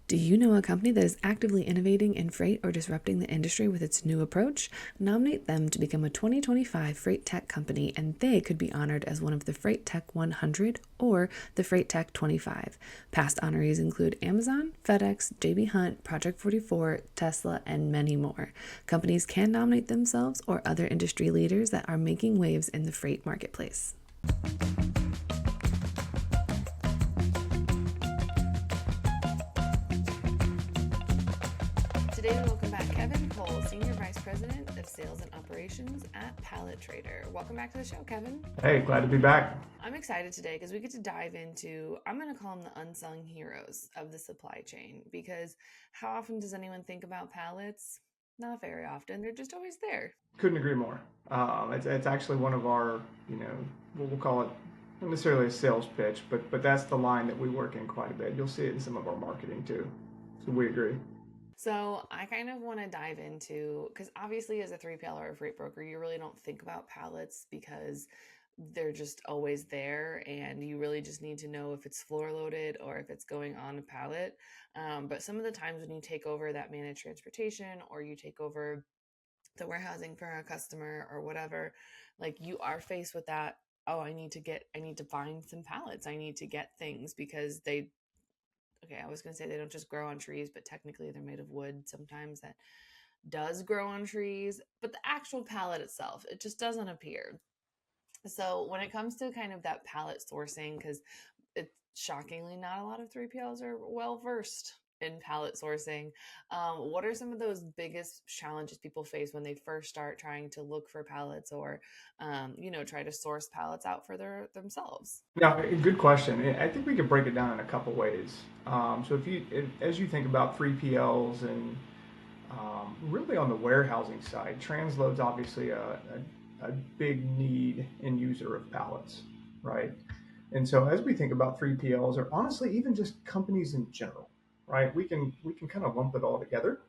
Do you know a company that is actively innovating in freight or disrupting the industry with its new approach? Nominate them to become a 2025 Freight Tech company, and they could be honored as one of the Freight Tech 100 or the Freight Tech 25. Past honorees include Amazon, FedEx, JB Hunt, Project 44, Tesla, and many more. Companies can nominate themselves or other industry leaders that are making waves in the freight marketplace. Today we welcome back Kevin Cole, Senior Vice President of Sales and Operations at Pallet Trader. Welcome back to the show, Kevin. Hey, glad to be back. I'm excited today because we get to dive into, I'm going to call them the unsung heroes of the supply chain, because how often does anyone think about pallets? Not very often. They're just always there. Couldn't agree more. It's actually one of our, what we'll call it, not necessarily a sales pitch, but that's the line that we work in quite a bit. You'll see it in some of our marketing too. So we agree. So I kind of want to dive into, because obviously as a 3PL or a freight broker, you really don't think about pallets because they're just always there, and you really just need to know if it's floor loaded or if it's going on a pallet. But some of the times when you take over that managed transportation, or you take over the warehousing for a customer or whatever, like, you are faced with that. Oh, I need to find some pallets. I need to get things because okay, I was going to say they don't just grow on trees, but technically they're made of wood sometimes that does grow on trees. But the actual pallet itself, it just doesn't appear. So when it comes to kind of that pallet sourcing, because it's shockingly not a lot of 3PLs are well versed in pallet sourcing. What are some of those biggest challenges people face when they first start trying to look for pallets, or, try to source pallets out for themselves? Yeah, good question. I think we could break it down in a couple ways. So as you think about 3PLs and really on the warehousing side, transload's obviously a big need and user of pallets, right? And so as we think about 3PLs, or honestly even just companies in general, right? We can kind of lump it all together,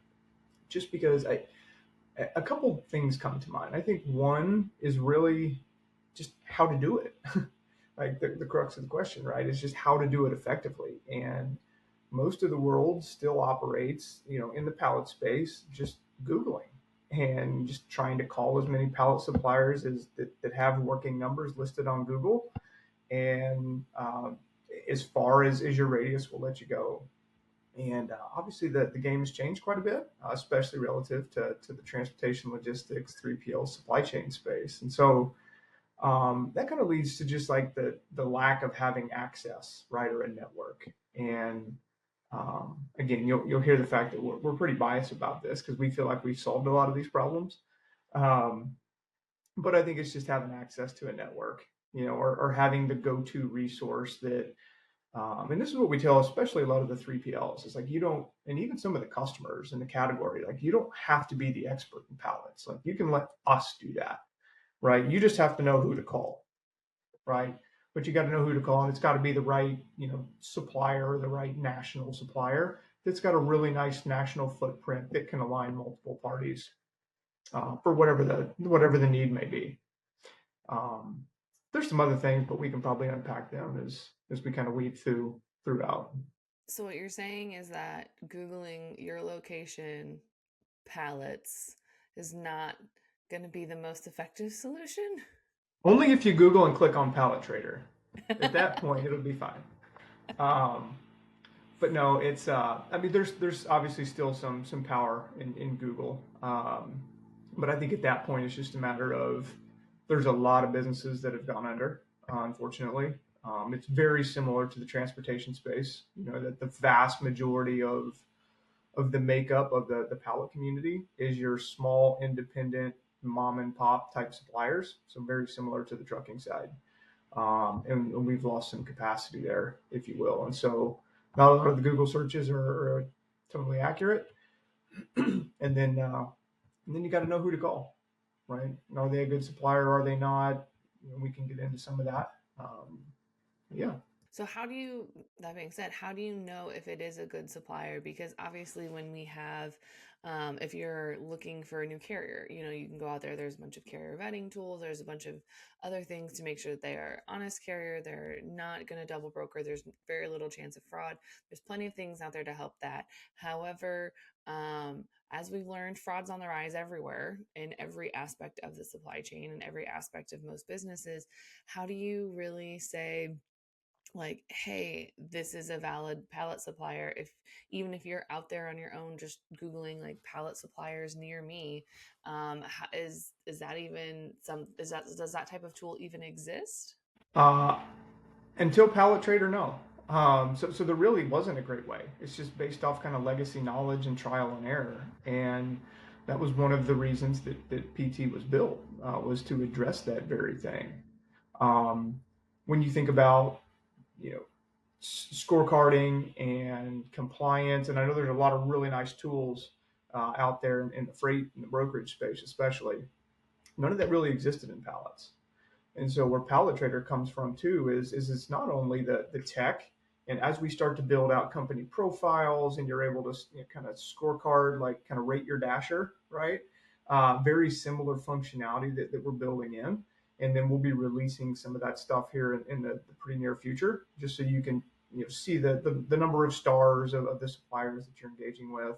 just because a couple things come to mind. I think one is really just how to do it. Like the crux of the question, right, is just how to do it effectively. And most of the world still operates, in the pallet space, just Googling and just trying to call as many pallet suppliers that have working numbers listed on Google. And as far as your radius will let you go. And obviously the game has changed quite a bit, especially relative to the transportation logistics, 3PL supply chain space. And so that kind of leads to just like the lack of having access, right, or a network. And again, you'll hear the fact that we're pretty biased about this because we feel like we've solved a lot of these problems. Um, but I think it's just having access to a network, or having the go-to resource that, and this is what we tell, especially a lot of the 3PLs, is like, you don't, and even some of the customers in the category, like, you don't have to be the expert in pallets. Like, you can let us do that, right? You just have to know who to call, right? But you got to know who to call, and it's got to be the right, supplier, the right national supplier that's got a really nice national footprint that can align multiple parties for whatever the need may be. Um, there's some other things, but we can probably unpack them as we kind of weave throughout. So what you're saying is that Googling your location pallets is not going to be the most effective solution? Only if you Google and click on Pallet Trader. At that point, it'll be fine. Um, but no, it's I mean, there's obviously still some power in Google, but I think at that point it's just a matter of, there's a lot of businesses that have gone under, unfortunately. It's very similar to the transportation space. That the vast majority of the makeup of the pallet community is your small independent mom and pop type suppliers. So very similar to the trucking side. And we've lost some capacity there, if you will. And so not a lot of the Google searches are totally accurate. And then you got to know who to call, right? And are they a good supplier? Are they not? We can get into some of that. Yeah. So how do you, that being said, how do you know if it is a good supplier? Because obviously when we have, if you're looking for a new carrier, you can go out there, there's a bunch of carrier vetting tools, there's a bunch of other things to make sure that they are honest carrier, they're not going to double broker, there's very little chance of fraud. There's plenty of things out there to help that. However, as we've learned, fraud's on the rise everywhere in every aspect of the supply chain and every aspect of most businesses. How do you really say, like, hey, this is a valid pallet supplier? If even if you're out there on your own just googling like pallet suppliers near me, is that even some, is that, does that type of tool even exist? Uh, until Pallet Trader, no. So there really wasn't a great way. It's just based off kind of legacy knowledge and trial and error. And that was one of the reasons that PT was built, was to address that very thing. Um, when you think about, you know, scorecarding and compliance, and I know there's a lot of really nice tools out there in the freight and the brokerage space, especially. None of that really existed in pallets. And so where Pallet Trader comes from too is it's not only the tech, and as we start to build out company profiles and you're able to kind of scorecard, like kind of rate your dasher, right? Very similar functionality that we're building in. And then we'll be releasing some of that stuff here in the pretty near future, just so you can see the number of stars of the suppliers that you're engaging with,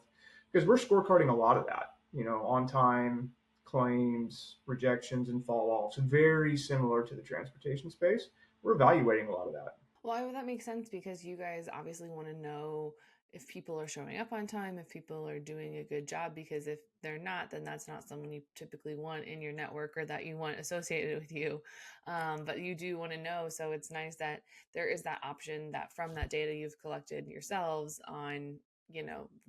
because we're scorecarding a lot of that, on time, claims, rejections, and fall offs, very similar to the transportation space. We're evaluating a lot of that. Well, that makes sense because you guys obviously want to know if people are showing up on time, if people are doing a good job, because if they're not, then that's not someone you typically want in your network or that you want associated with you. But you do want to know. So it's nice that there is that option that from that data you've collected yourselves on,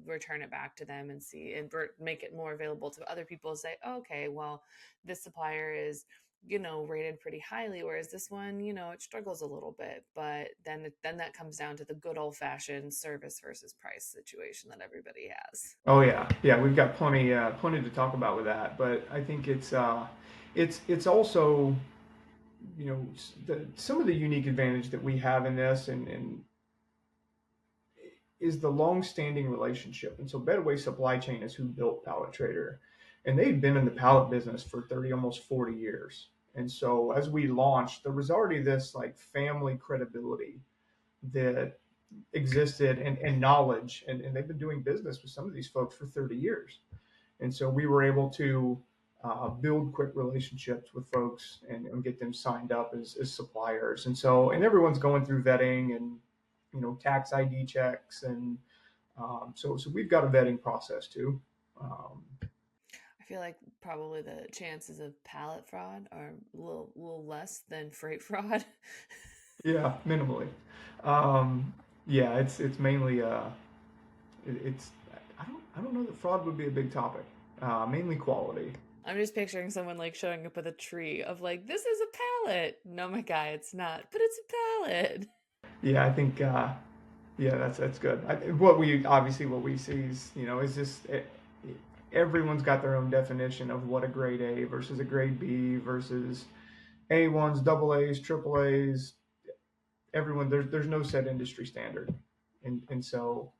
return it back to them and see and make it more available to other people. Say, oh, okay, well, this supplier is rated pretty highly, whereas this one, it struggles a little bit. But then that comes down to the good old fashioned service versus price situation that everybody has. Oh yeah, yeah, we've got plenty to talk about with that. But I think it's also, some of the unique advantage that we have in this, and is the long-standing relationship. And so Bedway Supply Chain is who built Pallet Trader, and they've been in the pallet business for 30, almost 40 years. And so as we launched, there was already this like family credibility that existed, and knowledge, and they've been doing business with some of these folks for 30 years. And so we were able to build quick relationships with folks, and get them signed up as suppliers. And everyone's going through vetting and, tax ID checks. And so we've got a vetting process too. Um, I feel like probably the chances of pallet fraud are a little less than freight fraud. yeah, minimally. Um, yeah, it's mainly it's I don't know that fraud would be a big topic. Mainly quality. I'm just picturing someone like showing up with a tree of like, this is a pallet. No, my guy, it's not, but it's a pallet. Yeah, I think yeah, that's good. What we see is, is just everyone's got their own definition of what a grade A versus a grade B versus A1s, double A's, triple A's. Everyone, there's no set industry standard, and so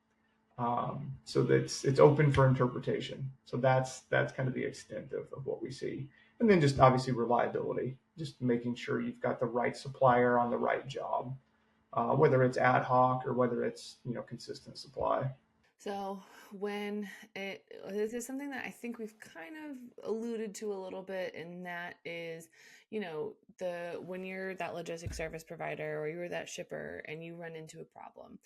that's it's open for interpretation. So that's kind of the extent of what we see, and then just obviously reliability, just making sure you've got the right supplier on the right job, whether it's ad hoc or whether it's consistent supply. So when this is something that I think we've kind of alluded to a little bit, and that is, the when you're that logistic service provider or you're that shipper and you run into a problem,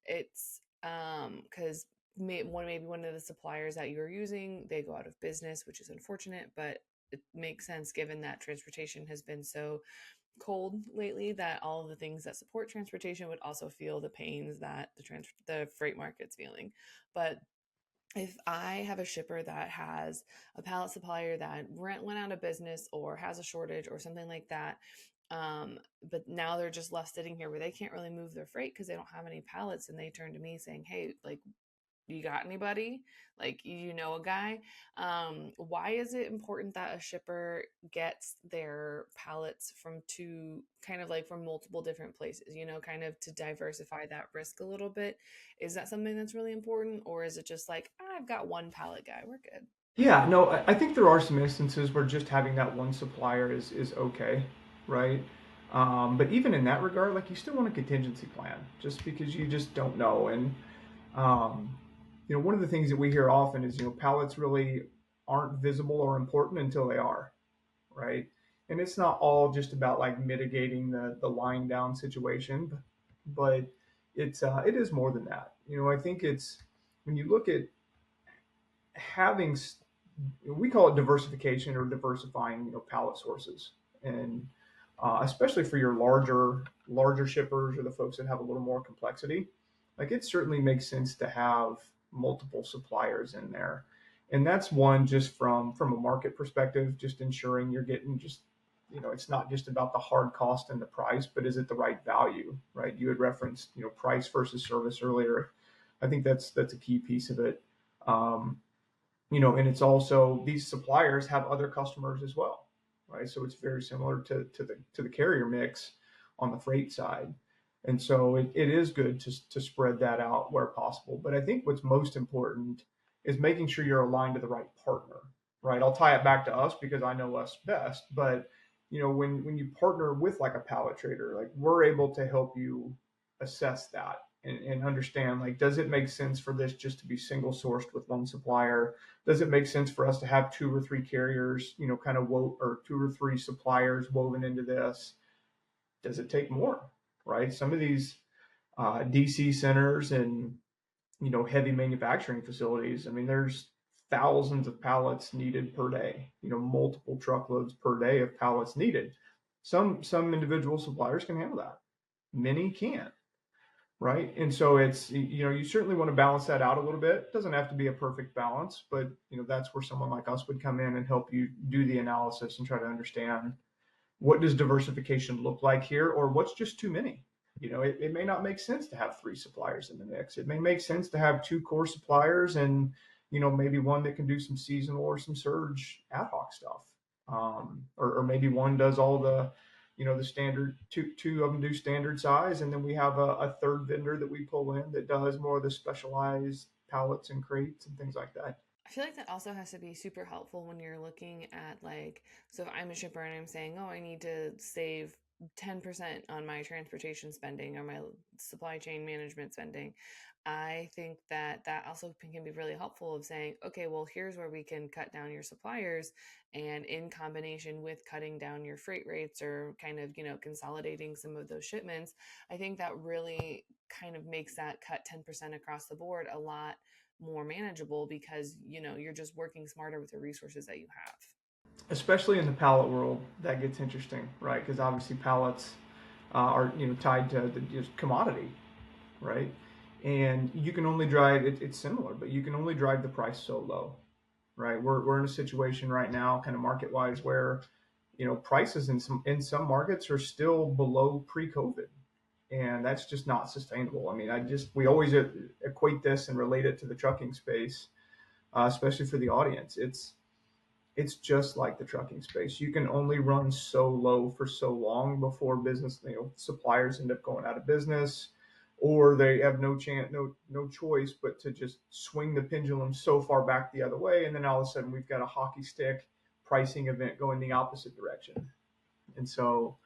it's because maybe one of the suppliers that you're using, they go out of business, which is unfortunate, but it makes sense given that transportation has been so cold lately that all of the things that support transportation would also feel the pains that the freight market's feeling. But if I have a shipper that has a pallet supplier that went out of business or has a shortage or something like that, but now they're just left sitting here where they can't really move their freight because they don't have any pallets, and they turn to me saying, hey, like, you got anybody? Like, you know, a guy? Why is it important that a shipper gets their pallets from two, kind of like from multiple different places, you know, kind of to diversify that risk a little bit? Is that something that's really important? Or is it just like, I've got one pallet guy, we're good? Yeah, no, I think there are some instances where just having that one supplier is okay, right? But even in that regard, like you still want a contingency plan, just because you just don't know. And um, one of the things that we hear often is, pallets really aren't visible or important until they are, right? And it's not all just about like mitigating the lying down situation, but it is more than that. I think it's when you look at having we call it diversification or diversifying, pallet sources, and especially for your larger shippers or the folks that have a little more complexity, like it certainly makes sense to have multiple suppliers in there, and that's one just from a market perspective, just ensuring you're getting just it's not just about the hard cost and the price, but is it the right value, right? You had referenced price versus service earlier. I think that's a key piece of it. Um, and it's also these suppliers have other customers as well, right? So it's very similar to the carrier mix on the freight side. And so it is good to spread that out where possible. But I think what's most important is making sure you're aligned to the right partner, right? I'll tie it back to us because I know us best. But when you partner with like a pallet trader, like we're able to help you assess that and understand, like, does it make sense for this just to be single sourced with one supplier? Does it make sense for us to have two or three carriers, kind of or two or three suppliers woven into this? Does it take more, right? Some of these DC centers and heavy manufacturing facilities. I mean, there's thousands of pallets needed per day. Multiple truckloads per day of pallets needed. Some individual suppliers can handle that. Many can't, right? And so it's you certainly want to balance that out a little bit. It doesn't have to be a perfect balance, but that's where someone like us would come in and help you do the analysis and try to understand what does diversification look like here, or what's just too many. It may not make sense to have three suppliers in the mix. It may make sense to have two core suppliers and maybe one that can do some seasonal or some surge ad hoc stuff, or maybe one does all the standard, two of them do standard size, and then we have a third vendor that we pull in that does more of the specialized pallets and crates and things like that. I feel like that also has to be super helpful when you're looking at, like, so if I'm a shipper and I'm saying, oh, I need to save 10% on my transportation spending or my supply chain management spending. I think that that also can be really helpful of saying, okay, well, here's where we can cut down your suppliers. And in combination with cutting down your freight rates or kind of, consolidating some of those shipments, I think that really kind of makes that cut 10% across the board a lot more manageable because you're just working smarter with the resources that you have. Especially in the pallet world, that gets interesting, right? Because obviously pallets are tied to the just commodity, right? And you can only drive it's similar, but you can only drive the price so low, right? We're in a situation right now, kind of market wise, where prices in some markets are still below pre-COVID, and that's just not sustainable. I mean, we always equate this and relate it to the trucking space, especially for the audience. It's just like the trucking space. You can only run so low for so long before business, suppliers end up going out of business, or they have no chance, no choice but to just swing the pendulum so far back the other way, and then all of a sudden we've got a hockey stick pricing event going the opposite direction. And so,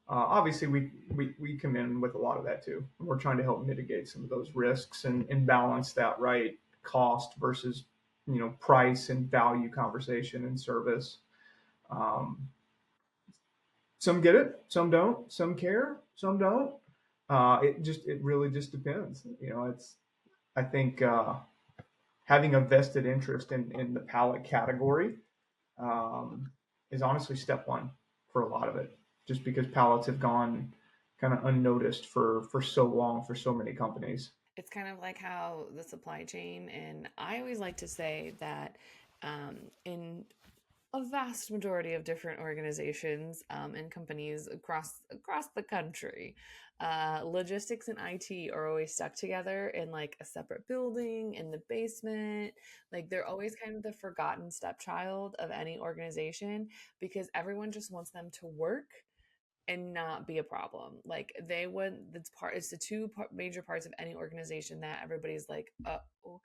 obviously, we come in with a lot of that too. And we're trying to help mitigate some of those risks and balance that right cost versus price and value conversation and service. Um, some get it, some don't, some care, some don't. It really just depends. It's I think having a vested interest in the pallet category um, is honestly step one for a lot of it, just because pallets have gone kind of unnoticed for so long for so many companies. It's kind of like how the supply chain, and I always like to say that in a vast majority of different organizations and companies across the country. Logistics and IT are always stuck together in like a separate building in the basement. Like they're always kind of the forgotten stepchild of any organization because everyone just wants them to work and not be a problem. Like they would, that's part. It's the major parts of any organization that everybody's like, oh,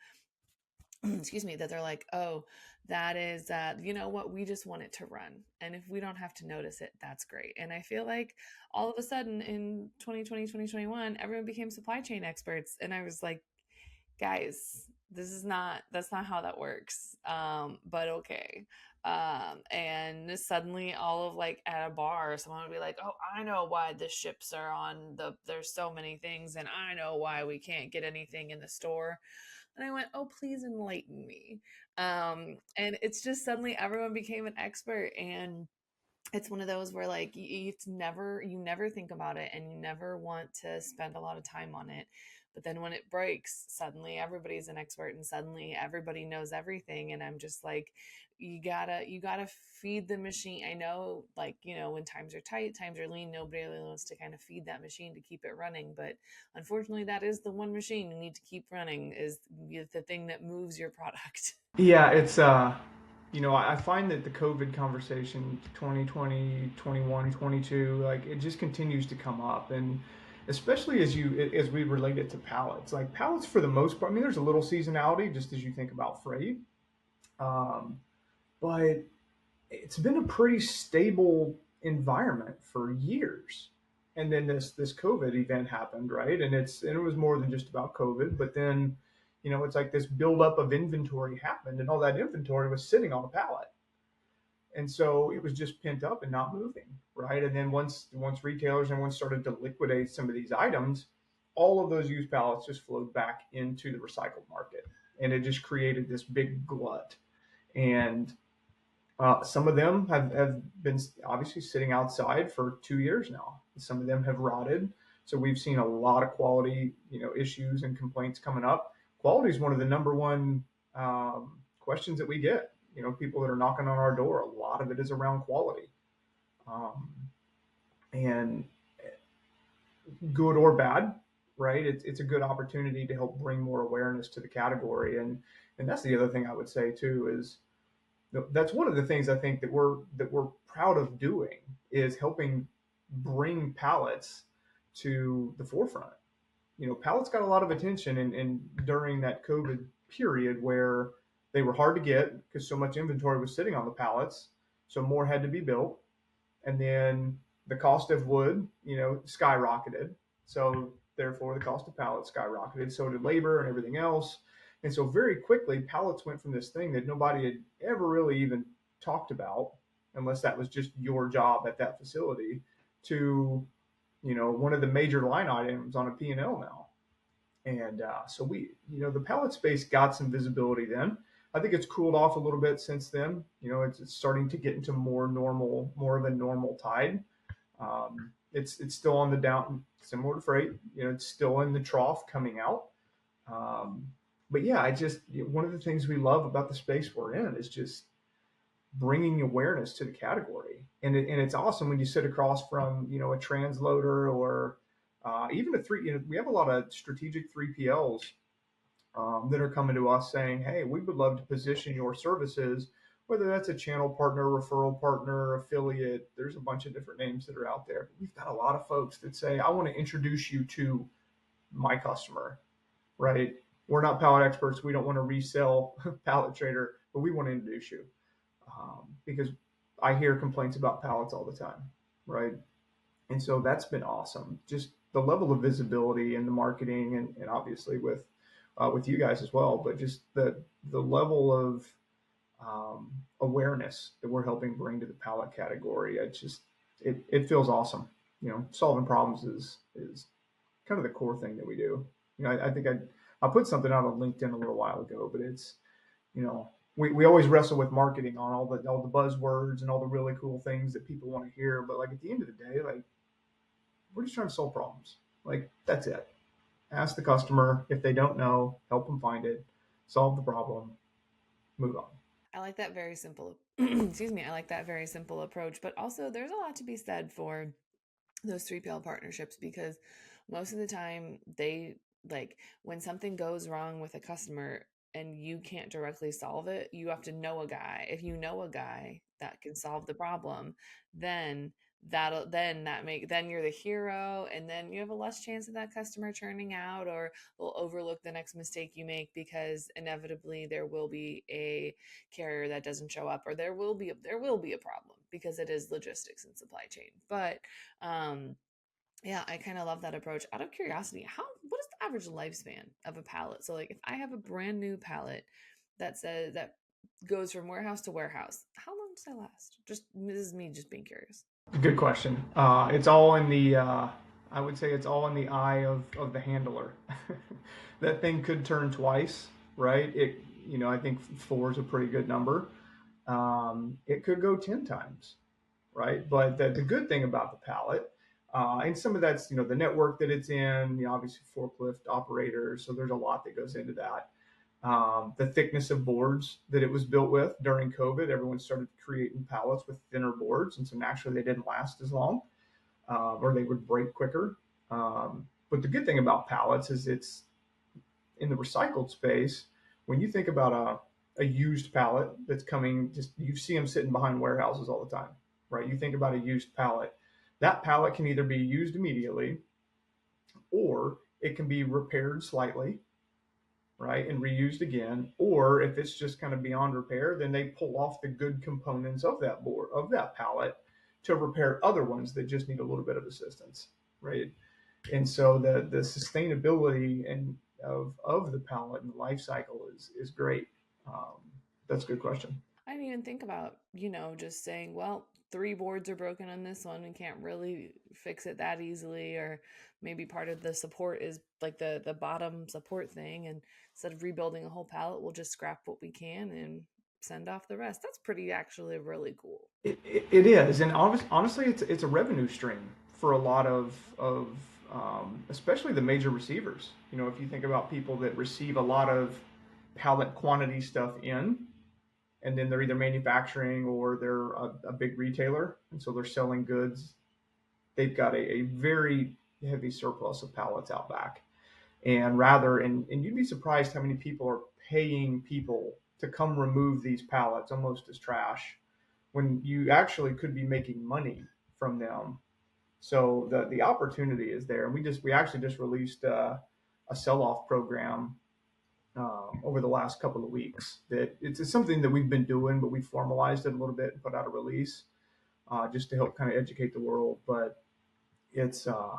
excuse me, that they're like, oh, that is, you know what, we just want it to run. And if we don't have to notice it, that's great. And I feel like all of a sudden in 2020, 2021, everyone became supply chain experts. And I was like, guys, that's not how that works. But okay. And suddenly all of like at a bar, someone would be like, oh, I know why the ships are on there's so many things, and I know why we can't get anything in the store. And I went, oh, please enlighten me. And it's just suddenly everyone became an expert. And it's one of those where like you never think about it and you never want to spend a lot of time on it, but then when it breaks, suddenly everybody's an expert and suddenly everybody knows everything. And I'm just like, you gotta feed the machine. I know, like, you know, when times are tight, times are lean, nobody really wants to kind of feed that machine to keep it running, but unfortunately that is the one machine you need to keep running, is the thing that moves your product. Yeah, it's I find that the COVID conversation 2020, 21, 22, like it just continues to come up, and especially as we relate it to pallets. Like pallets for the most part, I mean there's a little seasonality just as you think about freight. Um, but it's been a pretty stable environment for years. And then this COVID event happened, right? And it was more than just about COVID, but then, it's like this buildup of inventory happened, and all that inventory was sitting on a pallet, and so it was just pent up and not moving, right? And then once retailers and once started to liquidate some of these items, all of those used pallets just flowed back into the recycled market, and it just created this big glut. And some of them have been obviously sitting outside for 2 years now. Some of them have rotted. So we've seen a lot of quality, issues and complaints coming up. Quality is one of the number one questions that we get. People that are knocking on our door, a lot of it is around quality. Um, and good or bad, right? It's a good opportunity to help bring more awareness to the category. And that's the other thing I would say too is that's one of the things I think that we're proud of doing is helping bring pallets to the forefront. Pallets got a lot of attention in during that COVID period where they were hard to get because so much inventory was sitting on the pallets, so more had to be built, and then the cost of wood, skyrocketed. So therefore, the cost of pallets skyrocketed. So did labor and everything else. And so very quickly, pallets went from this thing that nobody had ever really even talked about, unless that was just your job at that facility, to one of the major line items on a P&L now. And so the pellet space got some visibility then. I think it's cooled off a little bit since then. It's starting to get into more of a normal tide. It's still on the down, similar to freight. It's still in the trough coming out. Um, but yeah, one of the things we love about the space we're in is just bringing awareness to the category. And it's awesome when you sit across from, a transloader or even we have a lot of strategic 3PLs that are coming to us saying, hey, we would love to position your services, whether that's a channel partner, referral partner, affiliate. There's a bunch of different names that are out there. We've got a lot of folks that say, I want to introduce you to my customer, right? We're not pallet experts. We don't want to resell Pallet Trader, but we want to introduce you because I hear complaints about pallets all the time, right? And so that's been awesome. Just the level of visibility in the marketing and obviously with you guys as well, but just the level of awareness that we're helping bring to the pallet category. It feels awesome. Solving problems is kind of the core thing that we do. I think I put something out on LinkedIn a little while ago, but it's we always wrestle with marketing on all the buzzwords and all the really cool things that people want to hear. But like at the end of the day, like we're just trying to solve problems. Like that's it. Ask the customer if they don't know, help them find it, solve the problem, move on. I like that very simple, excuse me, I like that very simple approach. But also, there's a lot to be said for those 3PL partnerships because most of the time they like when something goes wrong with a customer and you can't directly solve it, you have to know a guy. If you know a guy that can solve the problem, then then you're the hero, and then you have a less chance of that customer churning out or will overlook the next mistake you make because inevitably there will be a carrier that doesn't show up, or there will be a problem because it is logistics and supply chain. But um, yeah, I kind of love that approach. Out of curiosity, what is the average lifespan of a pallet? So like if I have a brand new pallet that goes from warehouse to warehouse, how long does that last? Just this is me just being curious. Good question. It's all in the, I would say it's all in the eye of the handler. That thing could turn twice, right? I think four is a pretty good number. It could go 10 times, right? But the good thing about the pallet, and some of that's, the network that it's in, obviously forklift operators. So there's a lot that goes into that. The thickness of boards that it was built with during COVID, everyone started creating pallets with thinner boards, and so naturally they didn't last as long, or they would break quicker. But the good thing about pallets is it's in the recycled space. When you think about a used pallet that's coming, just you see them sitting behind warehouses all the time, right? You think about a used pallet. That pallet can either be used immediately, or it can be repaired slightly, right, and reused again. Or if it's just kind of beyond repair, then they pull off the good components of that board, of that pallet, to repair other ones that just need a little bit of assistance, right? And so the sustainability and of the pallet and the life cycle is great. Um, that's a good question. I didn't even think about, just saying, well, three boards are broken on this one. We can't really fix it that easily. Or maybe part of the support is like the bottom support thing. And instead of rebuilding a whole pallet, we'll just scrap what we can and send off the rest. That's pretty actually really cool. It is, and honestly, it's a revenue stream for a lot of especially the major receivers. If you think about people that receive a lot of pallet quantity stuff in, and then they're either manufacturing or they're a big retailer, and so they're selling goods. They've got a very heavy surplus of pallets out back, and you'd be surprised how many people are paying people to come remove these pallets almost as trash when you actually could be making money from them. So the opportunity is there, and we actually just released a sell off program over the last couple of weeks. That it's something that we've been doing, but we formalized it a little bit and put out a release just to help kind of educate the world. But it's uh,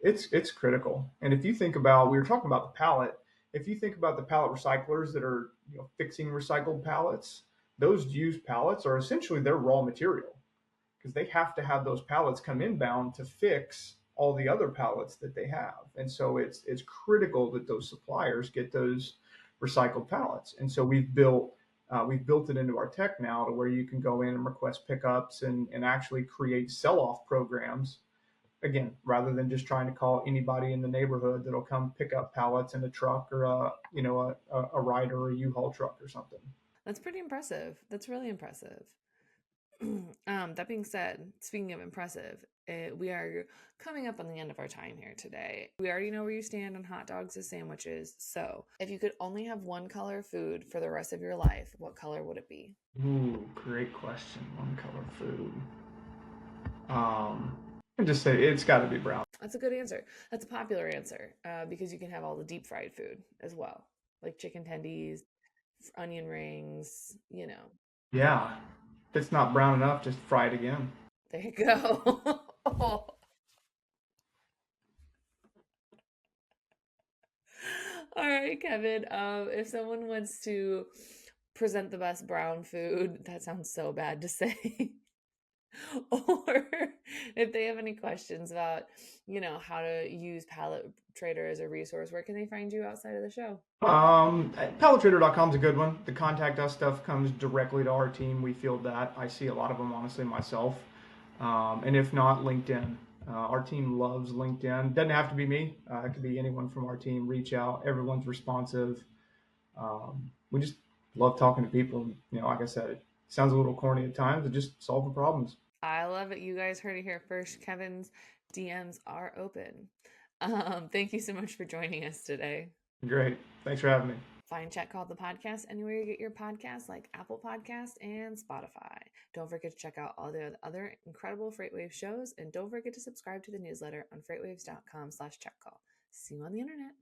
it's critical. And if you think about, we were talking about the pallet. If you think about the pallet recyclers that are fixing recycled pallets, those used pallets are essentially their raw material because they have to have those pallets come inbound to fix all the other pallets that they have. And so it's critical that those suppliers get those recycled pallets. And so we've built it into our tech now to where you can go in and request pickups and actually create sell-off programs. Again, rather than just trying to call anybody in the neighborhood that'll come pick up pallets in a truck or a rider or a U-Haul truck or something. That's pretty impressive. That's really impressive. That being said, speaking of impressive, we are coming up on the end of our time here today. We already know where you stand on hot dogs and sandwiches. So, if you could only have one color food for the rest of your life, what color would it be? Ooh, great question. One color food. Um, I just say it's got to be brown. That's a good answer. That's a popular answer because you can have all the deep fried food as well, like chicken tendies, onion rings. Yeah, if it's not brown enough, just fry it again. There you go. Oh. All right, Kevin. If someone wants to present the best brown food, that sounds so bad to say. Or if they have any questions about, how to use Pallet Trader as a resource, where can they find you outside of the show? Palletrader.com is a good one. The contact us stuff comes directly to our team. We field that. I see a lot of them, honestly, myself. And if not, LinkedIn. Our team loves LinkedIn. Doesn't have to be me. It could be anyone from our team. Reach out. Everyone's responsive. We just love talking to people. Like I said, it sounds a little corny at times, but just solving problems. I love it. You guys heard it here first. Kevin's DMs are open. Thank you so much for joining us today. Great. Thanks for having me. Find Check Called the Podcast anywhere you get your podcasts, like Apple Podcasts and Spotify. Don't forget to check out all the other incredible FreightWaves shows, and don't forget to subscribe to the newsletter on freightwaves.com/checkcall. See you on the internet.